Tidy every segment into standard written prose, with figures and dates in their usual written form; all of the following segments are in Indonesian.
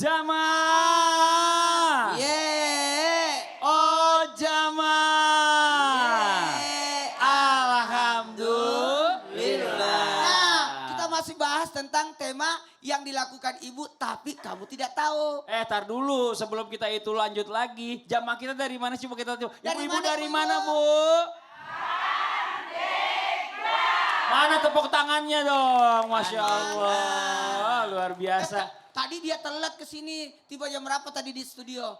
Jamaah. Oh jamaah. Alhamdulillah. Nah, kita masih bahas tentang tema yang dilakukan ibu tapi kamu tidak tahu. Tar dulu sebelum kita itu lanjut lagi. Jamaah kita dari mana sih Bu? Dari Ibu-ibu mana, dari Bu? mana Bu? Mana tepuk tangannya dong, Masya Allah, luar biasa. Tadi dia telat ke sini, tiba jam berapa tadi di studio?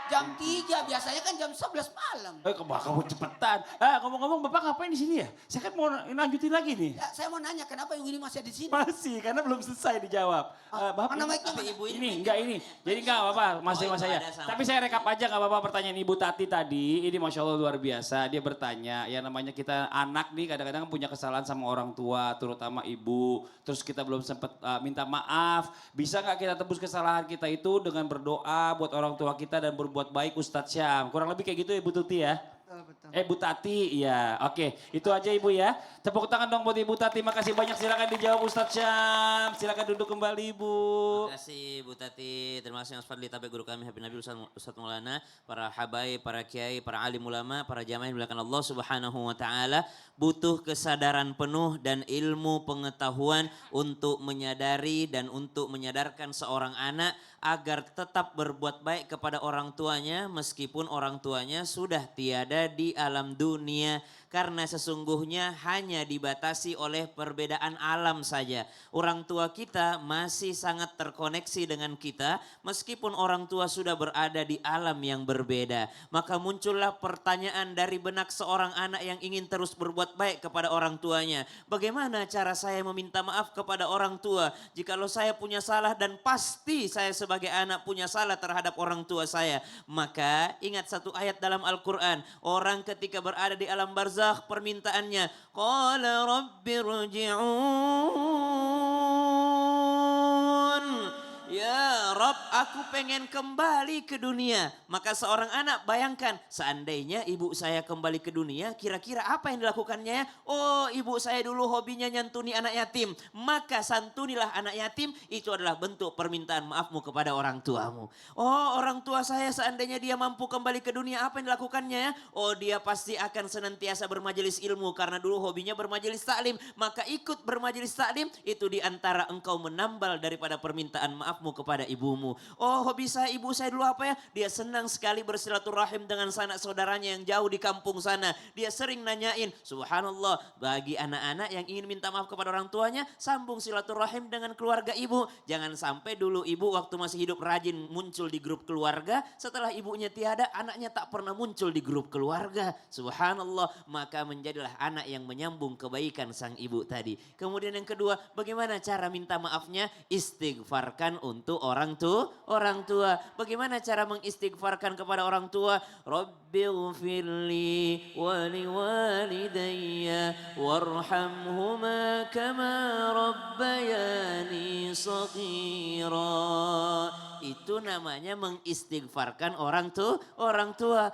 Jam 3, biasanya kan jam 11 malam. Kamu cepetan. Ngomong-ngomong Bapak ngapain di sini ya? Saya kan mau lanjutin lagi nih. Ya, saya mau nanya kenapa ibu ini masih ada di sini? Masih, karena belum selesai dijawab. Bapak, mana mic-nya, Mas? Ibu ini. Jadi enggak apa-apa, masih mas saya. Tapi saya rekap aja enggak apa-apa pertanyaan Ibu Tati tadi. Ini Masya Allah luar biasa. Dia bertanya, ya namanya kita anak nih kadang-kadang punya kesalahan sama orang tua, terutama ibu. Terus kita belum sempat minta maaf. Bisa nggak kita tebus kesalahan kita itu dengan berdoa buat orang tua kita dan berbuat baik Ustadz Syam. Kurang lebih kayak gitu ya Bu Tuti ya? Betul. Bu Tati, iya. Oke, itu aja Ibu ya. Tepuk tangan dong buat Ibu Tati. Makasih banyak. Silakan dijawab Ustadz Syam. Silakan duduk kembali Ibu. Terima kasih Bu Tati. Terima kasih Mas Fadli, tapi guru kami Habib Nabi Ustadz Maulana, para habaib, para kiai, para alim ulama, para jamaah yang dimuliakan Allah Subhanahu wa taala. Butuh kesadaran penuh dan ilmu pengetahuan untuk menyadari dan untuk menyadarkan seorang anak agar tetap berbuat baik kepada orang tuanya meskipun orang tuanya sudah tiada di alam dunia. Karena sesungguhnya hanya dibatasi oleh perbedaan alam saja. Orang tua kita masih sangat terkoneksi dengan kita meskipun orang tua sudah berada di alam yang berbeda. Maka muncullah pertanyaan dari benak seorang anak yang ingin terus berbuat baik kepada orang tuanya. Bagaimana cara saya meminta maaf kepada orang tua jikalau saya punya salah dan pasti saya sebagai anak punya salah terhadap orang tua saya. Maka ingat satu ayat dalam Al-Quran. Orang ketika berada di alam barzakh permintaannya. Qala rabbirji'un. Ya Rob, aku pengen kembali ke dunia. Maka seorang anak bayangkan, seandainya ibu saya kembali ke dunia, kira-kira apa yang dilakukannya? Oh, ibu saya dulu hobinya nyantuni anak yatim. Maka santunilah anak yatim, itu adalah bentuk permintaan maafmu kepada orang tuamu. Oh, orang tua saya seandainya dia mampu kembali ke dunia, apa yang dilakukannya? Oh, dia pasti akan senantiasa bermajelis ilmu karena dulu hobinya bermajelis taklim. Maka ikut bermajelis taklim, itu diantara engkau menambal daripada permintaan maafmu kepada ibumu. Oh, hobi saya, ibu saya dulu apa ya? Dia senang sekali bersilaturahim dengan sanak saudaranya yang jauh di kampung sana. Dia sering nanyain, subhanallah, bagi anak-anak yang ingin minta maaf kepada orang tuanya, sambung silaturahim dengan keluarga ibu. Jangan sampai dulu ibu waktu masih hidup rajin muncul di grup keluarga, setelah ibunya tiada, anaknya tak pernah muncul di grup keluarga. Subhanallah, maka menjadilah anak yang menyambung kebaikan sang ibu tadi. Kemudian yang kedua, bagaimana cara minta maafnya? Istighfarkan untuk orang tua. Bagaimana cara mengistighfarkan kepada orang tua? Rabbighfirli wa liwalidayya warhamhuma kama rabbayani shaghira. Itu namanya mengistighfarkan orang tua.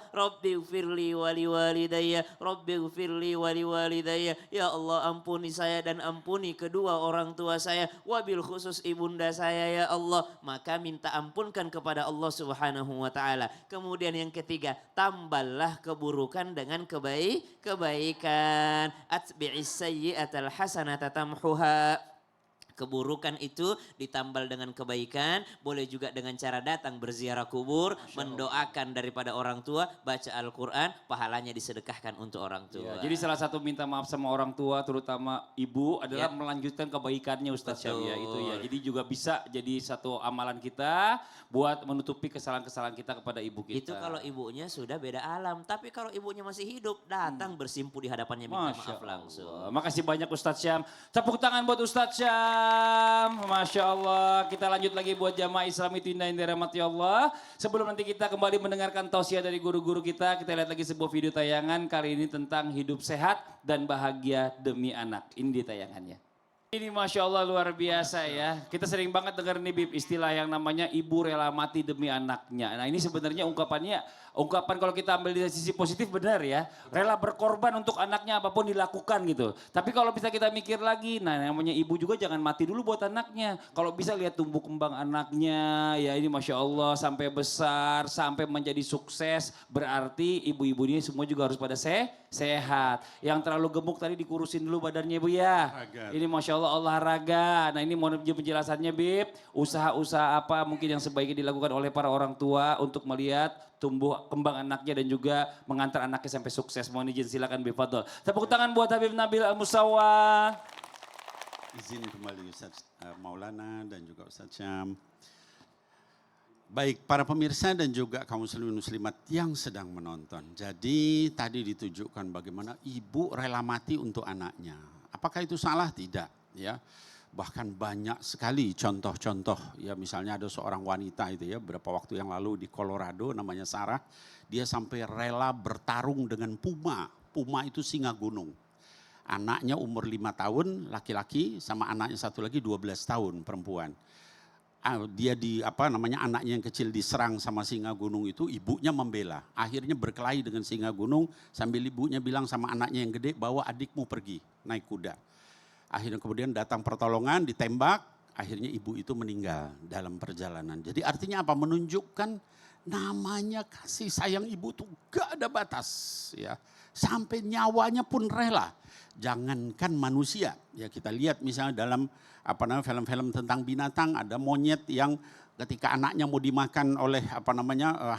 Rabbighfirli wa liwalidayya, Rabbighfirli wa liwalidayya. Ya Allah, ampuni saya dan ampuni kedua orang tua saya, wabil khusus ibunda saya ya Allah. Maka minta ampunkan kepada Allah Subhanahu wa taala. Kemudian yang ketiga, tambahlah keburukan dengan kebaikan. Atbi'is sayyi'atal hasanata tamhuha. Keburukan itu ditambal dengan kebaikan, boleh juga dengan cara datang berziarah kubur, mendoakan daripada orang tua, baca Al-Quran, pahalanya disedekahkan untuk orang tua. Ya, jadi salah satu minta maaf sama orang tua, terutama ibu, adalah melanjutkan kebaikannya Ustadz Syam ya, itu ya. Jadi juga bisa jadi satu amalan kita buat menutupi kesalahan-kesalahan kita kepada ibu kita. Itu kalau ibunya sudah beda alam, tapi kalau ibunya masih hidup, datang bersimpu di hadapannya minta maaf langsung. Makasih banyak Ustadz Syam. Tepuk tangan buat Ustadz Syam. Masya Allah. Kita lanjut lagi buat jamaah Islam itu indah yang dirahmati Allah. Sebelum nanti kita kembali mendengarkan tausiah dari guru-guru kita lihat lagi sebuah video tayangan kali ini tentang hidup sehat dan bahagia demi anak. Ini dia tayangannya. Ini Masya Allah luar biasa ya. Kita sering banget dengar nih Bib istilah yang namanya ibu rela mati demi anaknya. Nah ini sebenarnya ungkapan kalau kita ambil dari sisi positif benar ya. Rela berkorban untuk anaknya apapun dilakukan gitu. Tapi kalau bisa kita mikir lagi, nah namanya ibu juga jangan mati dulu buat anaknya. Kalau bisa lihat tumbuh kembang anaknya, ya ini Masya Allah sampai besar, sampai menjadi sukses. Berarti ibu-ibu ini semua juga harus pada sehat. Yang terlalu gemuk tadi dikurusin dulu badannya Bu ya. Ini Masya Allah olahraga. Nah ini mohon penjelasannya Bib. Usaha-usaha apa mungkin yang sebaiknya dilakukan oleh para orang tua untuk melihat tumbuh kembang anaknya dan juga mengantar anaknya sampai sukses. Mohon izin silakan Bib Fadol. Tepuk tangan buat Habib Nabil Al-Musawa. Izin kembali Ustaz Maulana dan juga Ustaz Syam. Baik para pemirsa dan juga kaum muslimin muslimat yang sedang menonton. Jadi tadi ditunjukkan bagaimana ibu rela mati untuk anaknya. Apakah itu salah? Tidak. Ya, bahkan banyak sekali contoh-contoh. Ya misalnya ada seorang wanita itu ya beberapa waktu yang lalu di Colorado namanya Sarah. Dia sampai rela bertarung dengan puma. Puma itu singa gunung. Anaknya umur 5 tahun laki-laki sama anaknya satu lagi 12 tahun perempuan. Dia anaknya yang kecil diserang sama singa gunung itu, ibunya membela. Akhirnya berkelahi dengan singa gunung sambil ibunya bilang sama anaknya yang gede, bawa adikmu pergi naik kuda. Akhirnya kemudian datang pertolongan, ditembak, akhirnya ibu itu meninggal dalam perjalanan. Jadi artinya apa? Menunjukkan namanya kasih sayang ibu tuh gak ada batas. Ya. Sampai nyawanya pun rela. Jangankan manusia. Ya kita lihat misalnya dalam film-film tentang binatang, ada monyet yang ketika anaknya mau dimakan oleh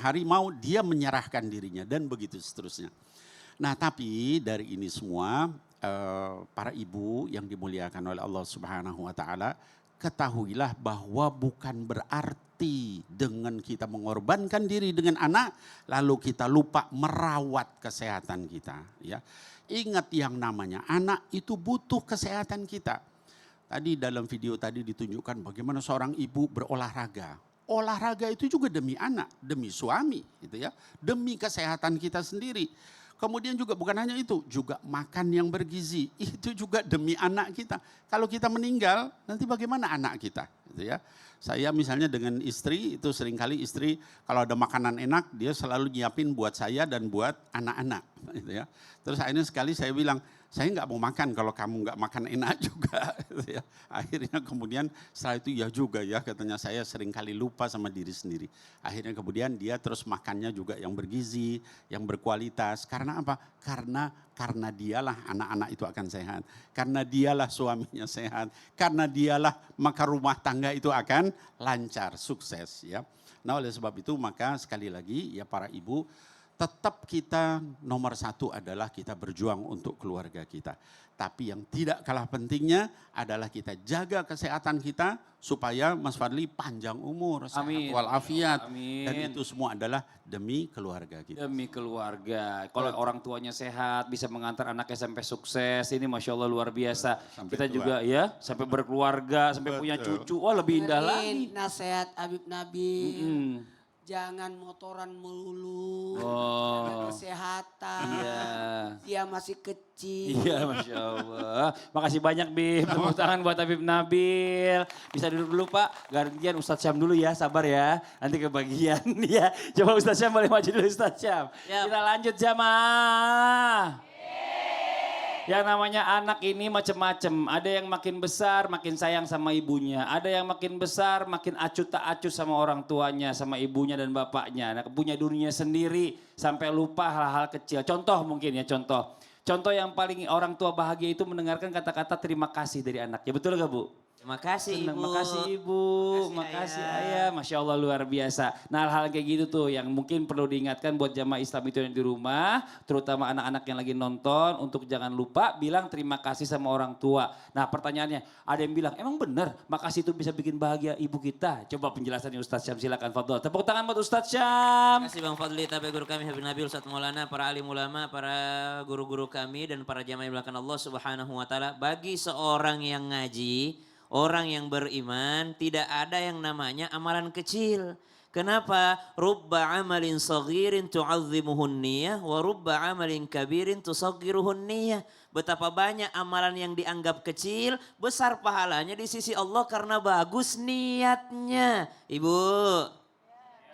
harimau, dia menyerahkan dirinya dan begitu seterusnya. Nah tapi dari ini semua para ibu yang dimuliakan oleh Allah Subhanahu wa taala, ketahuilah bahwa bukan berarti dengan kita mengorbankan diri dengan anak lalu kita lupa merawat kesehatan kita, ya. Ingat yang namanya anak itu butuh kesehatan kita. Tadi dalam video tadi ditunjukkan bagaimana seorang ibu berolahraga. Olahraga itu juga demi anak, demi suami, gitu ya. Demi kesehatan kita sendiri. Kemudian juga bukan hanya itu, juga makan yang bergizi. Itu juga demi anak kita. Kalau kita meninggal, nanti bagaimana anak kita? Gitu ya. Saya misalnya dengan istri, itu seringkali istri kalau ada makanan enak, dia selalu nyiapin buat saya dan buat anak-anak. Gitu ya. Terus akhirnya sekali saya bilang, saya nggak mau makan kalau kamu nggak makan enak juga. Gitu ya. Akhirnya kemudian setelah itu ya juga ya, katanya saya seringkali lupa sama diri sendiri. Akhirnya kemudian dia terus makannya juga yang bergizi, yang berkualitas. Karena apa? Karena dialah anak-anak itu akan sehat. Karena dialah suaminya sehat. Karena dialah maka rumah tangga itu akan lancar, sukses. Ya. Nah oleh sebab itu maka sekali lagi ya para ibu, tetap kita nomor satu adalah kita berjuang untuk keluarga kita. Tapi yang tidak kalah pentingnya adalah kita jaga kesehatan kita supaya Mas Fadli panjang umur, sehat walafiat. Amin. Dan itu semua adalah demi keluarga kita. Demi keluarga. Kalau orang tuanya sehat, bisa mengantar anaknya sampai sukses. Ini Masya Allah luar biasa. Sampai kita tua. juga ya, sampai berkeluarga, sampai punya cucu. Wah lebih indah lagi. Nasihat Habib Nabil. Jangan motoran melulu, jaga kesehatan, dia masih kecil. Iya Masya Allah. Makasih banyak Bib, tepuk tangan buat Habib Nabil. Bisa duduk dulu Pak, gantian Ustadz Syam dulu ya, sabar ya. Nanti kebagian ya. Coba Ustadz Syam boleh maju dulu Ustadz Syam. Kita lanjut jamaah. Yang namanya anak ini macam-macam. Ada yang makin besar makin sayang sama ibunya. Ada yang makin besar makin acuh tak acuh sama orang tuanya, sama ibunya dan bapaknya. Nah, punya dunia sendiri sampai lupa hal-hal kecil. Contoh mungkin ya contoh. Contoh yang paling orang tua bahagia itu mendengarkan kata-kata terima kasih dari anaknya. Betul gak Bu? Terima kasih Ibu. Makasih Ibu, makasih Ayah. Masya Allah luar biasa. Nah hal-hal kayak gitu tuh yang mungkin perlu diingatkan buat jamaah Islam itu yang di rumah. Terutama anak-anak yang lagi nonton untuk jangan lupa bilang terima kasih sama orang tua. Nah pertanyaannya ada yang bilang emang benar makasih itu bisa bikin bahagia ibu kita. Coba penjelasannya Ustadz Syam silakan Fadol. Tepuk tangan buat Ustadz Syam. Terima kasih Bang Fadli, tabi guru kami Habib Nabil, Ustadz Maulana, para alim ulama, para guru-guru kami dan para jamaah yang belakang Allah Subhanahu wa taala. Bagi seorang yang ngaji, orang yang beriman tidak ada yang namanya amalan kecil. Kenapa? Rubba amalin saghirin tu'azzimuhun niyah wa rubba amalin kabirin tusaggiruhun niyah. Betapa banyak amalan yang dianggap kecil, besar pahalanya di sisi Allah karena bagus niatnya. Ibu,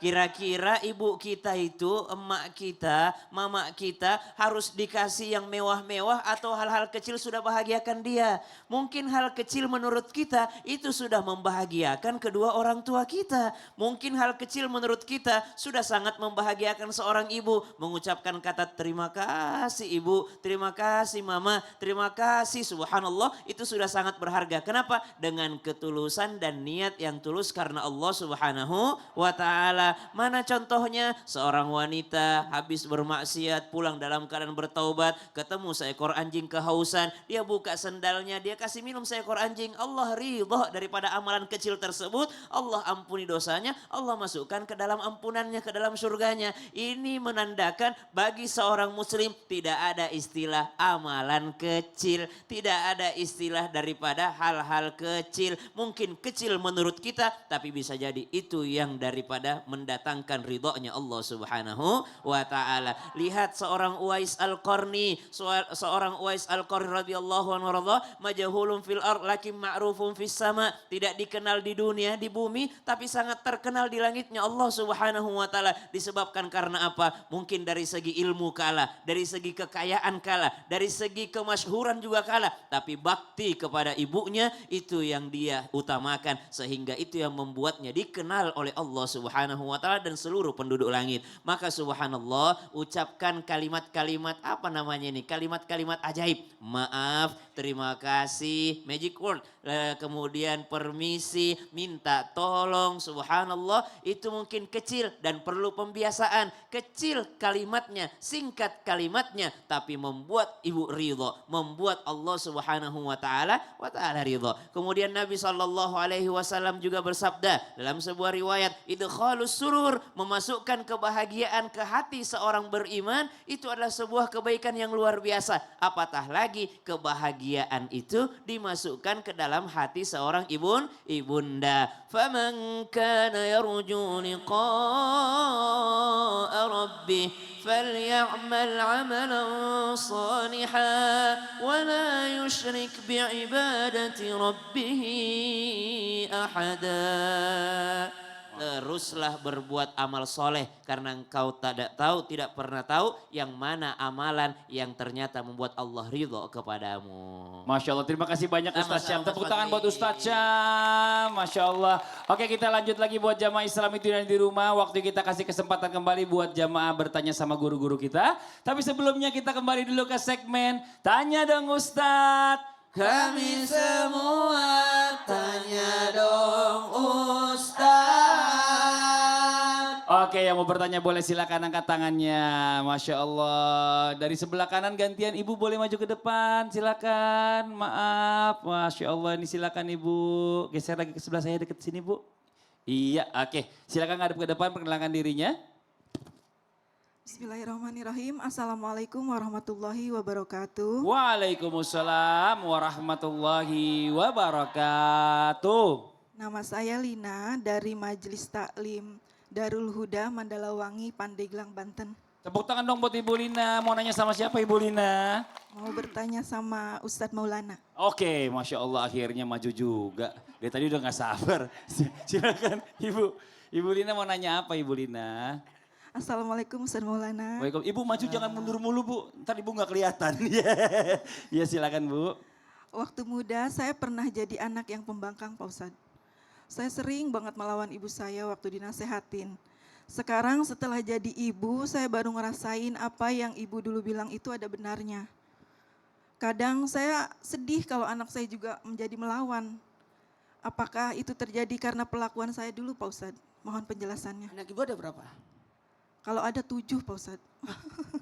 kira-kira ibu kita itu, emak kita, mama kita harus dikasih yang mewah-mewah atau hal-hal kecil sudah bahagiakan dia. Mungkin hal kecil menurut kita itu sudah membahagiakan kedua orang tua kita. Mungkin hal kecil menurut kita sudah sangat membahagiakan seorang ibu. Mengucapkan kata terima kasih ibu, terima kasih mama, terima kasih subhanallah itu sudah sangat berharga. Kenapa? Dengan ketulusan dan niat yang tulus karena Allah subhanahu wa ta'ala. Mana contohnya? Seorang wanita habis bermaksiat pulang dalam keadaan bertaubat, ketemu seekor anjing kehausan, dia buka sendalnya, dia kasih minum seekor anjing. Allah ridha daripada amalan kecil tersebut, Allah ampuni dosanya, Allah masukkan ke dalam ampunannya, ke dalam surganya. Ini menandakan bagi seorang muslim tidak ada istilah amalan kecil, tidak ada istilah daripada hal-hal kecil. Mungkin kecil menurut kita, tapi bisa jadi itu yang daripada mendatangkan ridhonya Allah subhanahu wa ta'ala. Lihat seorang Uwais Al-Qarni, seorang Uwais Al-Qarni radhiyallahu anhu radha, majhulun fil ard lakin ma'rufun fis sama, tidak dikenal di dunia, di bumi, tapi sangat terkenal di langitnya Allah subhanahu wa ta'ala. Disebabkan karena apa? Mungkin dari segi ilmu kalah, dari segi kekayaan kalah, dari segi kemasyhuran juga kalah, tapi bakti kepada ibunya itu yang dia utamakan, sehingga itu yang membuatnya dikenal oleh Allah subhanahu wa ta'ala dan seluruh penduduk langit. Maka subhanallah, ucapkan kalimat-kalimat apa namanya ini? Kalimat-kalimat ajaib. Maaf, terima kasih, magic word. Kemudian permisi, minta tolong, subhanallah. Itu mungkin kecil dan perlu pembiasaan. Kecil kalimatnya, singkat kalimatnya, tapi membuat ibu ridho, membuat Allah subhanahu wa ta'ala ridho. Kemudian Nabi SAW juga bersabda dalam sebuah riwayat, idkhalus surur, memasukkan kebahagiaan ke hati seorang beriman, itu adalah sebuah kebaikan yang luar biasa. Apatah lagi kebahagiaan itu dimasukkan ke dalam hati seorang ibunda. Faman kana yarju liqa'a rabbih falya'mal 'amalan salihan wa la yusyrik bi'ibadati rabbih ahada. Teruslah berbuat amal soleh karena engkau tidak pernah tahu yang mana amalan yang ternyata membuat Allah ridho kepadamu. Masya Allah, terima kasih banyak Ustaz Syam. Sama-sama, Tepuk Mas tangan Fadli. buat Ustaz Syam. Masya Allah. Oke, kita lanjut lagi buat jamaah Islam itu yang di rumah. Waktu kita kasih kesempatan kembali buat jamaah bertanya sama guru-guru kita. Tapi sebelumnya kita kembali dulu ke segmen Tanya Dong Ustaz. Kami semua tanya dong Ustaz. Oke, yang mau bertanya boleh silakan angkat tangannya. Masya Allah. Dari sebelah kanan gantian ibu boleh maju ke depan. Silakan. Maaf. Masya Allah ini silakan ibu. Geser lagi ke sebelah saya dekat sini bu. Iya, oke. Silakan ngadep ke depan perkenalkan dirinya. Bismillahirrahmanirrahim. Assalamualaikum warahmatullahi wabarakatuh. Waalaikumsalam warahmatullahi wabarakatuh. Nama saya Lina dari Majelis Taklim Darul Huda Mandalawangi, Pandeglang, Banten. Tepuk tangan dong buat Ibu Lina. Mau nanya sama siapa Ibu Lina? Mau bertanya sama Ustadz Maulana. Oke, Masya Allah akhirnya maju juga. Dia tadi udah gak sabar. Silakan Ibu. Ibu Lina mau nanya apa Ibu Lina? Assalamualaikum Ustadz Maulana. Waalaikumsalam. Ibu maju jangan mundur mulu Bu. Ntar Ibu gak kelihatan. Iya silakan Bu. Waktu muda saya pernah jadi anak yang pembangkang Pak Ustadz. Saya sering banget melawan ibu saya waktu dinasehatin. Sekarang setelah jadi ibu, saya baru ngerasain apa yang ibu dulu bilang itu ada benarnya. Kadang saya sedih kalau anak saya juga menjadi melawan. Apakah itu terjadi karena pelakuan saya dulu Pak Ustadz? Mohon penjelasannya. Anak ibu ada berapa? Kalau ada 7 Pak Ustadz.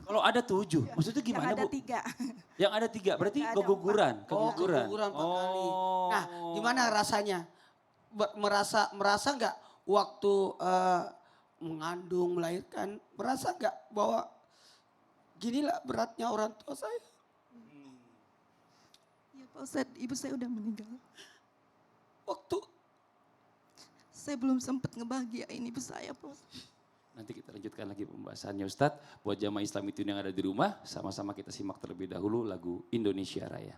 Kalau ada 7, maksudnya gimana Yang ada Bu? 3. Yang ada 3, berarti Yang ada keguguran. Oh, keguguran 4 kali. Nah, gimana rasanya? Merasa nggak waktu mengandung, melahirkan, merasa nggak bahwa ginilah beratnya orang tua saya? Ya Pak Ustadz, ibu saya udah meninggal. Waktu Saya belum sempat ngebahagiain ibu saya Pak Ustadz. Nanti kita lanjutkan lagi pembahasannya Ustadz. Buat jamaah Islam itu yang ada di rumah, sama-sama kita simak terlebih dahulu lagu Indonesia Raya.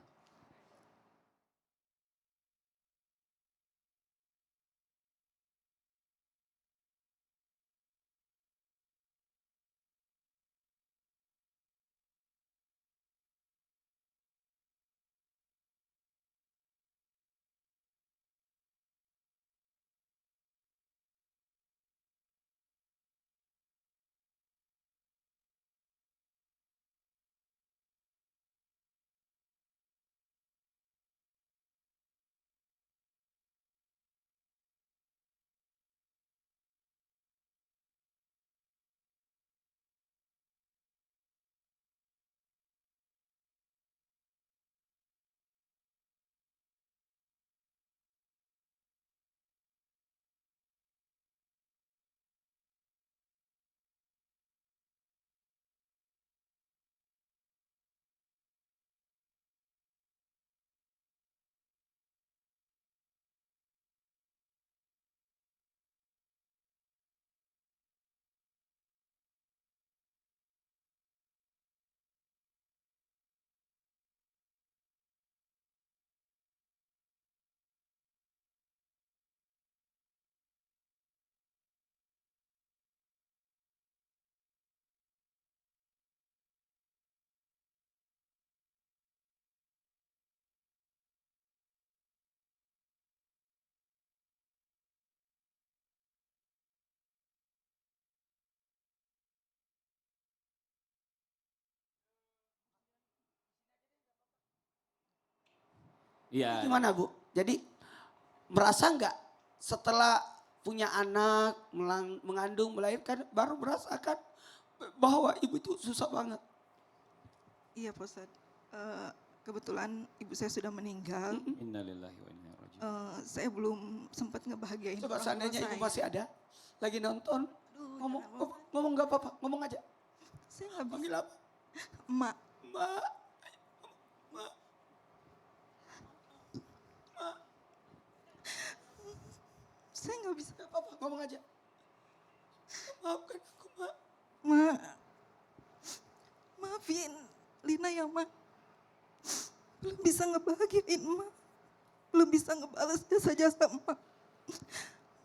Iya. Gimana Bu? Jadi merasa nggak setelah punya anak, mengandung, melahirkan, baru merasakan bahwa ibu itu susah banget. Iya Pak Ustadz. Kebetulan ibu saya sudah meninggal. Innalillahi wa inna ilaihi raji'un. Saya belum sempat ngebahagiain Coba orang tua seandainya ibu saya. masih ada, lagi nonton, Aduh, ngomong jangan, Pak. ngomong nggak apa-apa, ngomong aja. Saya nggak bisa. Panggil apa? Emak. Mbak. Saya nggak bisa. Nggak apa-apa, ngomong aja. Maafkan aku, Mbak. Ma, maafin Lina ya Ma. Belum bisa ngebahagiain Ma. Belum bisa ngebales jasa-jasa Ma.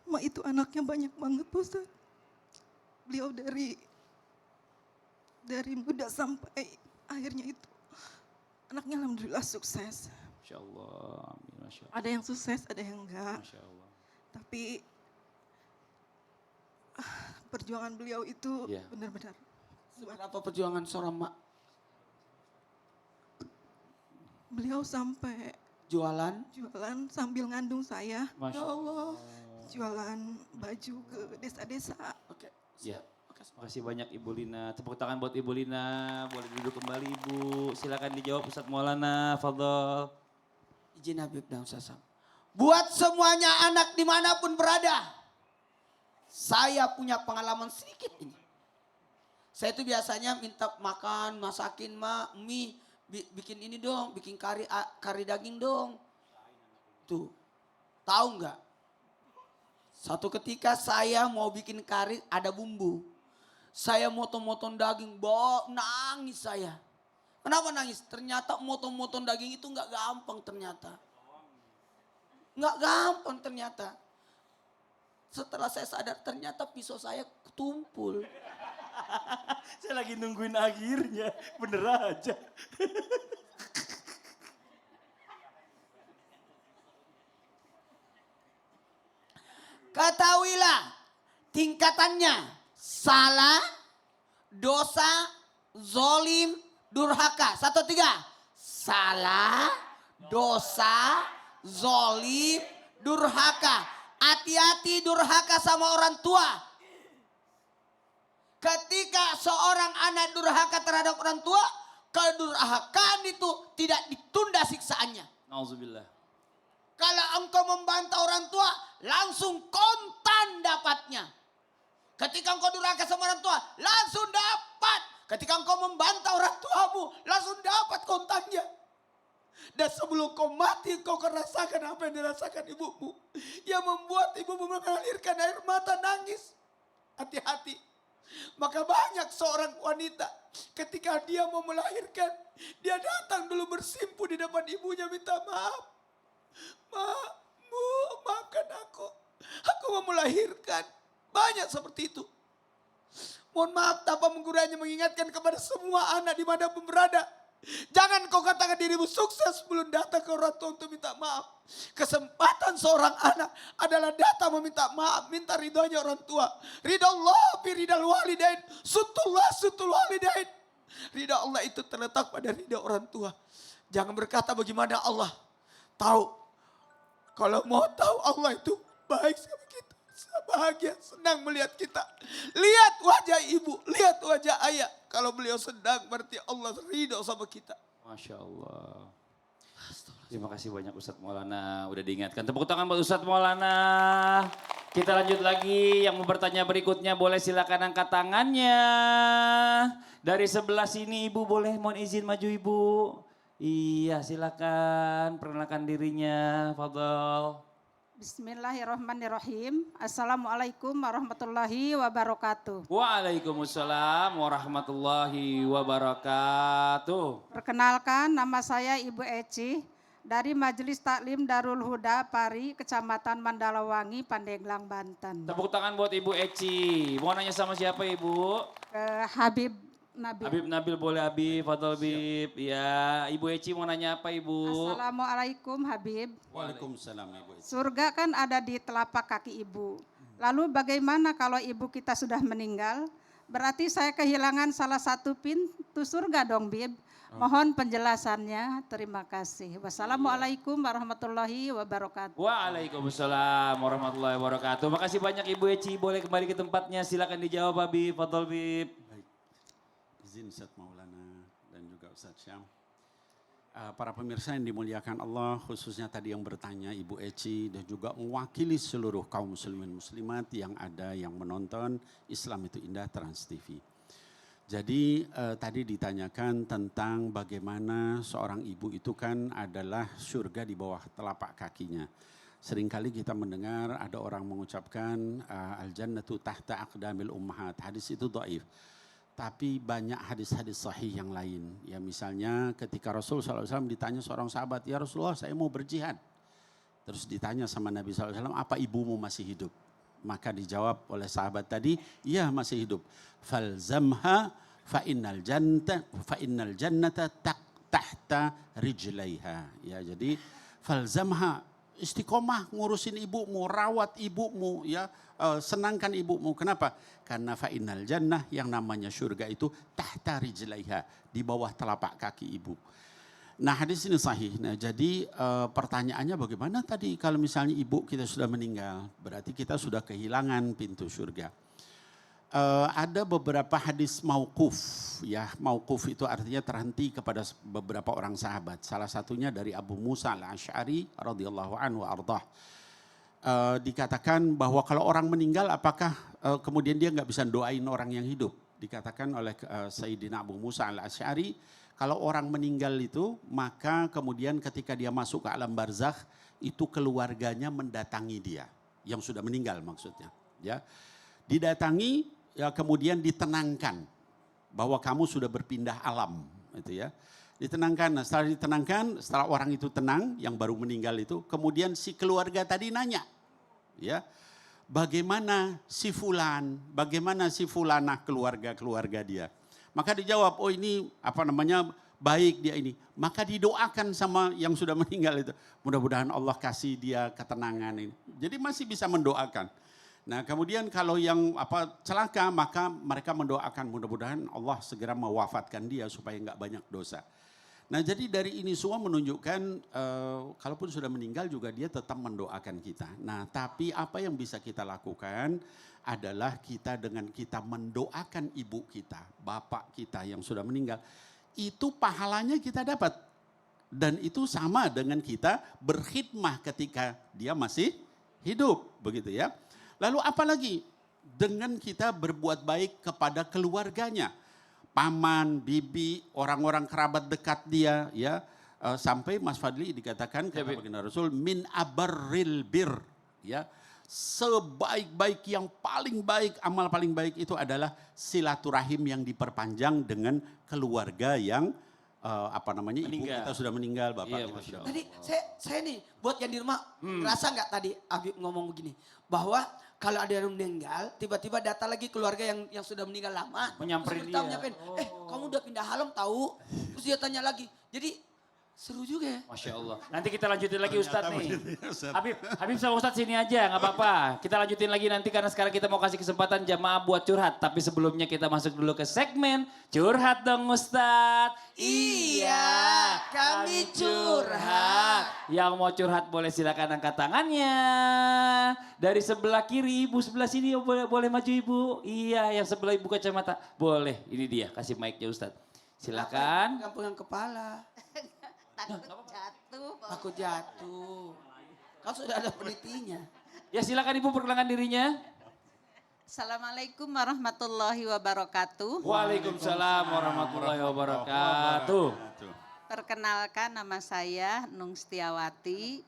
Ma itu anaknya banyak banget Pak Ustadz. Beliau dari muda sampai akhirnya itu anaknya alhamdulillah sukses. Masya Allah, amin, Masya Allah. Ada yang sukses, ada yang enggak. Masya Allah. Tapi perjuangan beliau itu Iya. benar-benar Seberapa perjuangan seorang mak beliau sampai jualan? jualan sambil ngandung saya, Masya Ya Allah. jualan baju ke desa-desa. Oke. Ya. Oke. Makasih banyak Ibu Lina. Tepuk tangan buat Ibu Lina. Boleh duduk kembali Ibu. Silakan dijawab Ustadz Maulana. Fadol. Izin Habib dan Ustaz Sam. Buat semuanya anak dimanapun berada. Saya punya pengalaman sedikit ini. Saya itu biasanya minta makan, masakin mie, bikin ini dong, bikin kari daging dong. Tuh, tahu nggak? Satu ketika saya mau bikin kari ada bumbu. Saya motong-motong daging, nangis saya. Kenapa nangis? Ternyata motong-motong daging itu nggak gampang ternyata. Nggak gampang ternyata. Setelah saya sadar ternyata pisau saya tumpul. Saya lagi nungguin akhirnya. Bener aja. Ketahuilah tingkatannya salah, dosa, zolim, durhaka. 1, 3. Salah, dosa, zolim, durhaka. Hati-hati durhaka sama orang tua. Ketika seorang anak durhaka terhadap orang tua, kedurhakaan itu tidak ditunda siksaannya. Nauzubillah. Kalau engkau membantah orang tua, langsung kontan dapatnya. Ketika engkau durhaka sama orang tua, langsung dapat. Ketika engkau membantah orang tuamu, langsung dapat kontannya. Dan sebelum kau mati, kau akan rasakan apa yang dirasakan ibumu. Yang membuat ibumu mengalirkan air mata nangis. Hati-hati. Maka banyak seorang wanita ketika dia mau melahirkan, dia datang dulu bersimpu di depan ibunya minta maaf. Maafkan aku. Aku mau melahirkan. Banyak seperti itu. Mohon maaf tanpa menggurainya, mengingatkan kepada semua anak dimanapun berada. Jangan kau katakan dirimu sukses belum datang ke orang tua untuk minta maaf. Kesempatan seorang anak adalah datang meminta maaf, minta ridhonya orang tua. Ridha Allah fi ridal walidain, sutullah sutul walidain. Ridha Allah itu terletak pada ridha orang tua. Jangan berkata bagaimana Allah tahu. Kalau mau tahu Allah itu baik sama kita. Bahagia, senang melihat kita. Lihat wajah ibu, lihat wajah ayah. Kalau beliau sedang berarti Allah ridho sama kita. Masya Allah. Terima kasih banyak Ustadz Maulana udah diingatkan. Tepuk tangan buat Ustadz Maulana. Kita lanjut lagi, yang mau bertanya berikutnya boleh silakan angkat tangannya. Dari sebelah sini ibu boleh, mohon izin maju ibu. Iya silakan, perkenalkan dirinya, fadhal. Bismillahirrahmanirrahim. Assalamualaikum warahmatullahi wabarakatuh. Waalaikumsalam warahmatullahi wabarakatuh. Perkenalkan, nama saya Ibu Eci dari Majelis Taklim Darul Huda Pari, Kecamatan Mandalawangi, Pandeglang, Banten. Tepuk tangan buat Ibu Eci. Mau nanya sama siapa Ibu? Habib Nabil. Habib Nabil boleh Habib, Fadol Habib. Ya, Ibu Eci mau nanya apa Ibu? Assalamualaikum Habib. Waalaikumsalam Ibu. Surga kan ada di telapak kaki ibu. Lalu bagaimana kalau ibu kita sudah meninggal? Berarti saya kehilangan salah satu pintu surga dong Bib. Mohon penjelasannya. Terima kasih. Wassalamualaikum warahmatullahi wabarakatuh. Waalaikumsalam warahmatullahi wabarakatuh. Makasih banyak Ibu Eci. Boleh kembali ke tempatnya. Silakan dijawab Habib, Fadol Habib. Baik, izin Ustadz Maulana dan juga Ustadz Syam. Para pemirsa yang dimuliakan Allah, khususnya tadi yang bertanya Ibu Eci dan juga mewakili seluruh kaum muslimin muslimat yang ada yang menonton Islam itu Indah Trans TV. Jadi tadi ditanyakan tentang bagaimana seorang ibu itu kan adalah surga di bawah telapak kakinya. Seringkali kita mendengar ada orang mengucapkan al-jannatu tahta aqdamil ummahat. Hadis itu dhaif. Tapi banyak hadis-hadis sahih yang lain. Ya misalnya ketika Rasul SAW ditanya seorang sahabat, ya Rasulullah saya mau berjihad. Terus ditanya sama Nabi SAW, apa ibumu masih hidup? Maka dijawab oleh sahabat tadi, iya masih hidup. Falzamha fa innal jannata tahta rijlaiha. Ya jadi falzamha, istiqomah ngurusin ibumu, rawat ibumu, ya senangkan ibumu. Kenapa? Karena fa'innal jannah yang namanya surga itu tahta rijlaiha, di bawah telapak kaki ibu. Nah hadis ini sahih. Nah jadi pertanyaannya bagaimana tadi kalau misalnya ibu kita sudah meninggal, berarti kita sudah kehilangan pintu surga. Ada beberapa hadis mauquf, ya mauquf itu artinya terhenti kepada beberapa orang sahabat. Salah satunya dari Abu Musa al-Asy'ari radhiyallahu anhu ardah. Dikatakan bahwa kalau orang meninggal apakah kemudian dia nggak bisa doain orang yang hidup. Dikatakan oleh Sayyidina Abu Musa al-Asy'ari, kalau orang meninggal itu maka kemudian ketika dia masuk ke alam barzakh itu keluarganya mendatangi dia yang sudah meninggal maksudnya, ya didatangi, ya kemudian ditenangkan bahwa kamu sudah berpindah alam, itu ya. Ditenangkan, nah setelah ditenangkan, setelah orang itu tenang, yang baru meninggal itu, kemudian si keluarga tadi nanya, ya, bagaimana si fulan, bagaimana si fulanah keluarga dia. Maka dijawab, oh ini apa namanya baik dia ini. Maka didoakan sama yang sudah meninggal itu, mudah-mudahan Allah kasih dia ketenangan ini. Jadi masih bisa mendoakan. Nah kemudian kalau yang celaka maka mereka mendoakan mudah-mudahan Allah segera mewafatkan dia supaya nggak banyak dosa. Nah jadi dari ini semua menunjukkan kalaupun sudah meninggal juga dia tetap mendoakan kita. Nah tapi apa yang bisa kita lakukan adalah kita dengan kita mendoakan ibu kita, bapak kita yang sudah meninggal. Itu pahalanya kita dapat. Dan itu sama dengan kita berkhidmah ketika dia masih hidup, begitu ya. Lalu apalagi dengan kita berbuat baik kepada keluarganya. Paman, bibi, orang-orang kerabat dekat dia, ya sampai Mas Fadli dikatakan kata baginda Rasul min abarril bir, ya sebaik-baik yang paling baik, amal paling baik itu adalah silaturahim yang diperpanjang dengan keluarga yang ibu Meninggal. kita sudah meninggal, bapak Iya, kita Masya sudah. Allah. Tadi saya nih buat yang di rumah ngerasa nggak tadi Habib ngomong begini bahwa kalau ada yang meninggal tiba-tiba datang lagi keluarga yang sudah meninggal lama Menyamperin terus beritahu, dia. nyamperin, kamu udah pindah halam tahu, terus dia tanya lagi, jadi seru juga ya. Masya Allah. Nanti kita lanjutin lagi Ustadz nih. begitu ya, Ustadz. Habib sama Ustadz sini aja nggak apa-apa. Kita lanjutin lagi nanti karena sekarang kita mau kasih kesempatan jamaah buat curhat. Tapi sebelumnya kita masuk dulu ke segmen curhat dong Ustadz. Iya, kami curhat. Yang mau curhat boleh silakan angkat tangannya. Dari sebelah kiri ibu, sebelah sini boleh maju ibu. Iya, yang sebelah ibu kacamata. Boleh, ini dia kasih mic-nya Ustadz. Silakan. Pegang kepala, Jatuh. takut jatuh. Kan sudah ada penelitinya. Ya silakan ibu perkenalkan dirinya. Assalamualaikum warahmatullahi wabarakatuh. Waalaikumsalam warahmatullahi wabarakatuh. Perkenalkan nama saya Nung Setiawati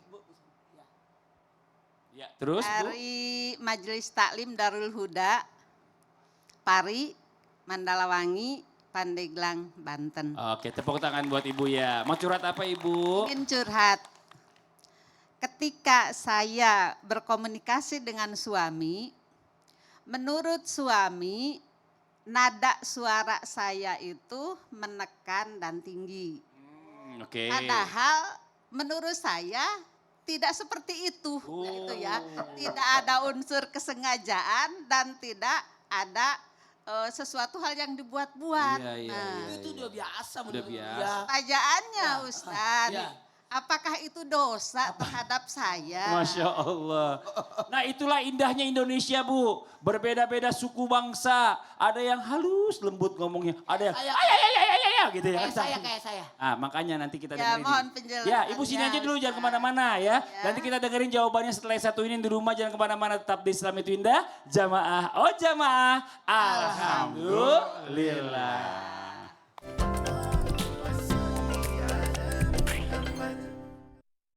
Ya, terus Bu? dari Majelis Taklim Darul Huda, Pari, Mandalawangi, Pandeglang, Banten. Oke, tepuk tangan buat ibu ya. Mau curhat apa ibu? Ingin curhat. Ketika saya berkomunikasi dengan suami, menurut suami nada suara saya itu menekan dan tinggi. Oke. Padahal menurut saya tidak seperti itu, gitu ya. Tidak ada unsur kesengajaan dan tidak ada sesuatu hal yang dibuat-buat. Iya, iya, Nah, iya. Itu udah biasa Udah menurut biasa. dia. pertanyaannya Ustadz, Ya. apakah itu dosa terhadap saya? Masya Allah. Nah itulah indahnya Indonesia Bu. Berbeda-beda suku bangsa. Ada yang halus lembut ngomongnya. Ada yang ayah gitu ya. Kayak saya. Ah, makanya nanti kita Ya, dengerin. mohon penjelasannya, Ya ibu sini aja dulu jangan Ustaz. kemana-mana ya. Ya. Nanti kita dengerin jawabannya setelah yang satu ini di rumah. Jangan kemana-mana, tetap di Islam itu Indah. Jamaah, oh jamaah. Alhamdulillah.